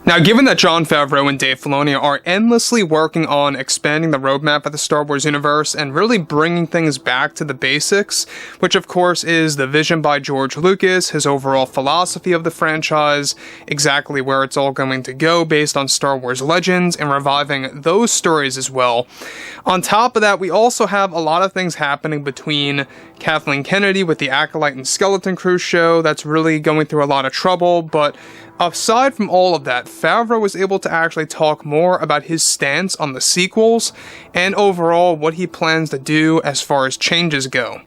Now, given that Jon Favreau and Dave Filoni are endlessly working on expanding the roadmap of the Star Wars universe and really bringing things back to the basics, which of course is the vision by George Lucas, his overall philosophy of the franchise, exactly where it's all going to go based on Star Wars Legends, and reviving those stories as well. On top of that, we also have a lot of things happening between Kathleen Kennedy with the Acolyte and Skeleton Crew show that's really going through a lot of trouble, but aside from all of that, Favreau was able to actually talk more about his stance on the sequels and overall what he plans to do as far as changes go.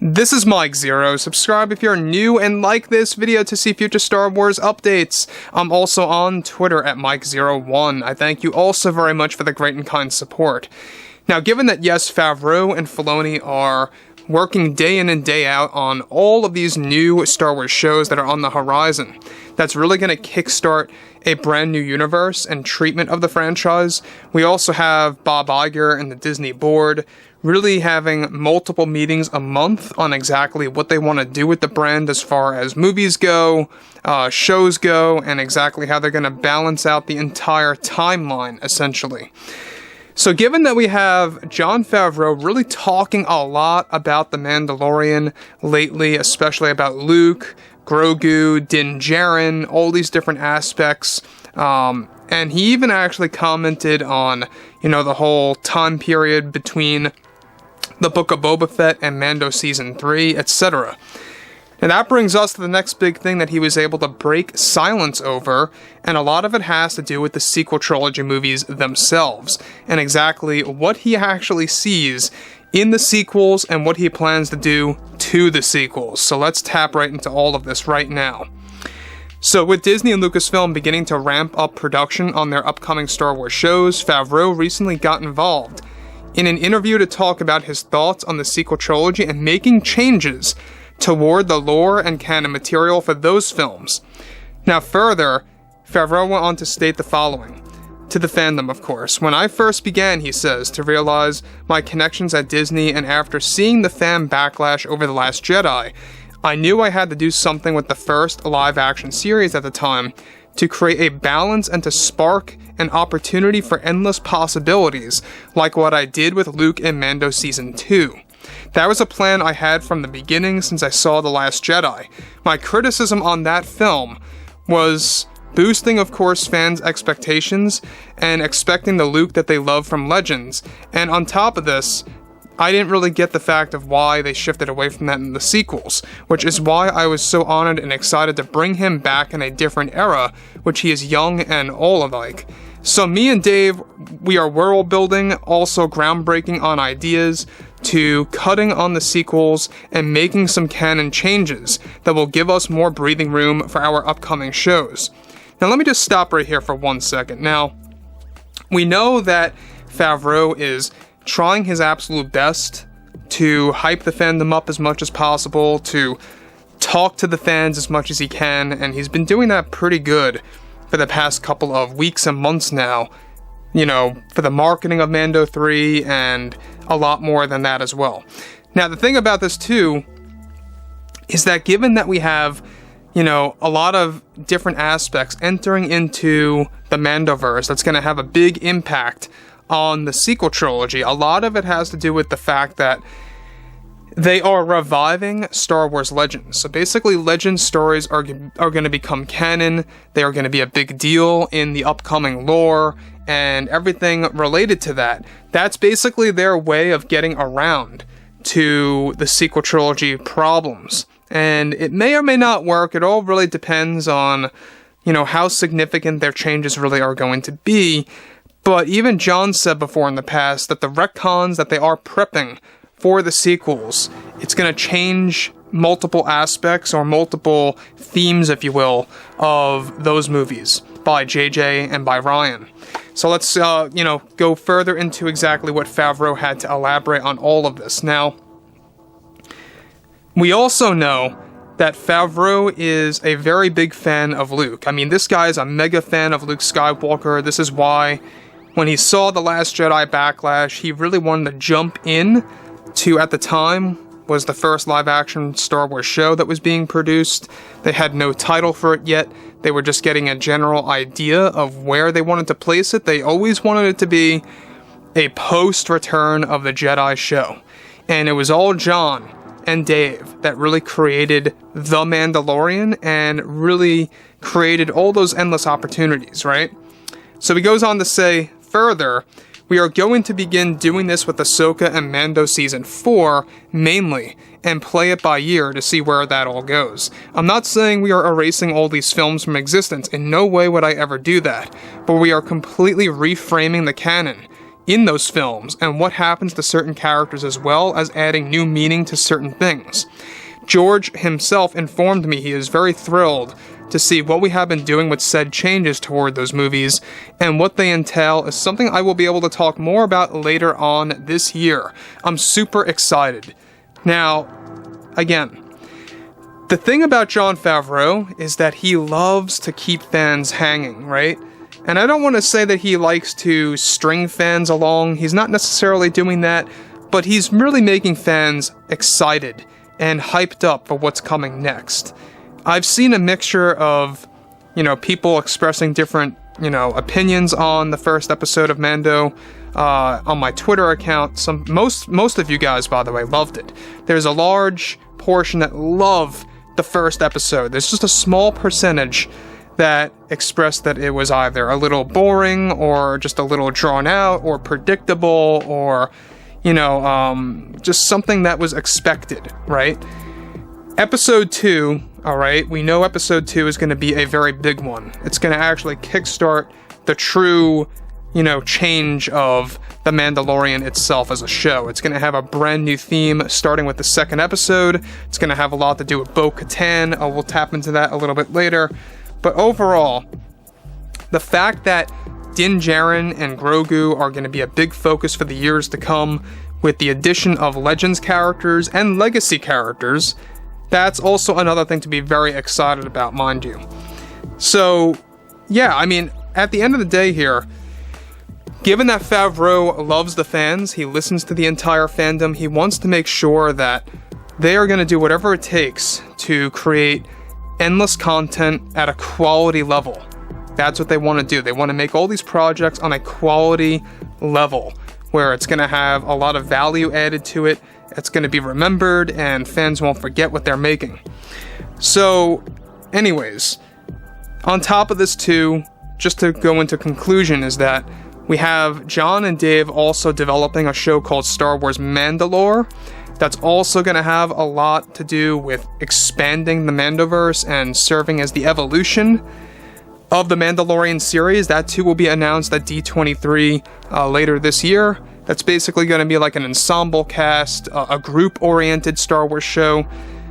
This is Mike Zero. Subscribe if you're new and like this video to see future Star Wars updates. I'm also on Twitter at Mike01. I thank you all so very much for the great and kind support. Now, given that yes, Favreau and Filoni are working day in and day out on all of these new Star Wars shows that are on the horizon, that's really going to kickstart a brand new universe and treatment of the franchise. We also have Bob Iger and the Disney board really having multiple meetings a month on exactly what they want to do with the brand as far as movies go, shows go, and exactly how they're going to balance out the entire timeline, essentially. So given that we have Jon Favreau really talking a lot about The Mandalorian lately, especially about Luke, Grogu, Din Djarin, all these different aspects, and he even actually commented on, the whole time period between the Book of Boba Fett and Mando Season 3, etc. And that brings us to the next big thing that he was able to break silence over, and a lot of it has to do with the sequel trilogy movies themselves, and exactly what he actually sees in the sequels and what he plans to do to the sequels. So let's tap right into all of this right now. So with Disney and Lucasfilm beginning to ramp up production on their upcoming Star Wars shows, Favreau recently got involved in an interview to talk about his thoughts on the sequel trilogy and making changes toward the lore and canon material for those films. Now further, Favreau went on to state the following, to the fandom of course. "When I first began," he says, "to realize my connections at Disney, and after seeing the fan backlash over The Last Jedi, I knew I had to do something with the first live-action series at the time to create a balance and to spark an opportunity for endless possibilities, like what I did with Luke and Mando Season 2. That was a plan I had from the beginning since I saw The Last Jedi. My criticism on that film was boosting, of course, fans' expectations and expecting the Luke that they love from Legends. And on top of this, I didn't really get the fact of why they shifted away from that in the sequels, which is why I was so honored and excited to bring him back in a different era, which he is young and all alike. So me and Dave, we are world building, also groundbreaking on ideas, to cutting on the sequels and making some canon changes that will give us more breathing room for our upcoming shows." Now let me just stop right here for 1 second. Now, we know that Favreau is trying his absolute best to hype the fandom up as much as possible, to talk to the fans as much as he can, and he's been doing that pretty good for the past couple of weeks and months now, for the marketing of Mando 3 and a lot more than that as well. Now, the thing about this too is that given that we have, a lot of different aspects entering into the Mandoverse that's going to have a big impact on the sequel trilogy, a lot of it has to do with the fact that they are reviving Star Wars Legends. So basically, Legends stories are going to become canon. They are going to be a big deal in the upcoming lore and everything related to that. That's basically their way of getting around to the sequel trilogy problems. And it may or may not work. It all really depends on, how significant their changes really are going to be. But even John said before in the past that the retcons that they are prepping for the sequels, it's going to change multiple aspects or multiple themes, if you will, of those movies by JJ and by Ryan. So let's, go further into exactly what Favreau had to elaborate on all of this. Now, we also know that Favreau is a very big fan of Luke. I mean, this guy is a mega fan of Luke Skywalker. This is why when he saw The Last Jedi backlash, he really wanted to jump in to, at the time, was the first live-action Star Wars show that was being produced. They had no title for it yet. They were just getting a general idea of where they wanted to place it. They always wanted it to be a post-Return of the Jedi show. And it was all John and Dave that really created The Mandalorian and really created all those endless opportunities, right? So he goes on to say, further, we are going to begin doing this with Ahsoka and Mando Season 4, mainly, and play it by year to see where that all goes. I'm not saying we are erasing all these films from existence, in no way would I ever do that, but we are completely reframing the canon in those films and what happens to certain characters as well as adding new meaning to certain things. George himself informed me he is very thrilled to see what we have been doing with said changes toward those movies, and what they entail is something I will be able to talk more about later on this year. I'm super excited. Now, again, the thing about Jon Favreau is that he loves to keep fans hanging, right? And I don't want to say that he likes to string fans along. He's not necessarily doing that, but he's really making fans excited and hyped up for what's coming next. I've seen a mixture of, people expressing different, opinions on the first episode of Mando on my Twitter account. Most of you guys, by the way, loved it. There's a large portion that love the first episode. There's just a small percentage that expressed that it was either a little boring or just a little drawn out or predictable or, just something that was expected, right? Episode 2, alright, we know episode 2 is going to be a very big one. It's going to actually kickstart the true, change of The Mandalorian itself as a show. It's going to have a brand new theme starting with the second episode. It's going to have a lot to do with Bo-Katan. We'll tap into that a little bit later. But overall, the fact that Din Djarin and Grogu are going to be a big focus for the years to come, with the addition of Legends characters and Legacy characters, that's also another thing to be very excited about, mind you. So, yeah, at the end of the day here, given that Favreau loves the fans, he listens to the entire fandom, he wants to make sure that they are going to do whatever it takes to create endless content at a quality level. That's what they want to do. They want to make all these projects on a quality level, where it's going to have a lot of value added to it, it's going to be remembered, and fans won't forget what they're making. So, anyways, on top of this too, just to go into conclusion, is that we have John and Dave also developing a show called Star Wars Mandalore. That's also going to have a lot to do with expanding the Mandoverse and serving as the evolution of the Mandalorian series. That too will be announced at D23 later this year. That's basically going to be like an ensemble cast, a group-oriented Star Wars show.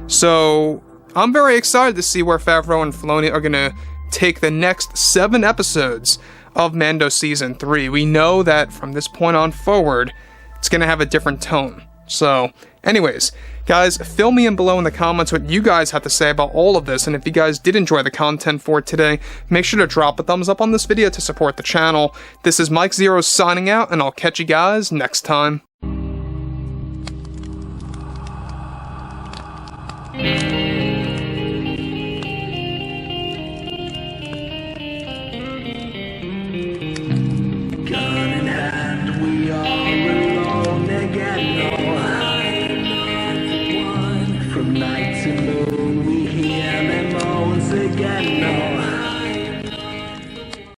So I'm very excited to see where Favreau and Filoni are going to take the next 7 episodes of Mando Season 3. We know that from this point on forward, it's going to have a different tone. So, anyways, guys, fill me in below in the comments what you guys have to say about all of this, and if you guys did enjoy the content for today, make sure to drop a thumbs up on this video to support the channel. This is Mike Zero signing out, and I'll catch you guys next time. Night to moon, we hear them moans again.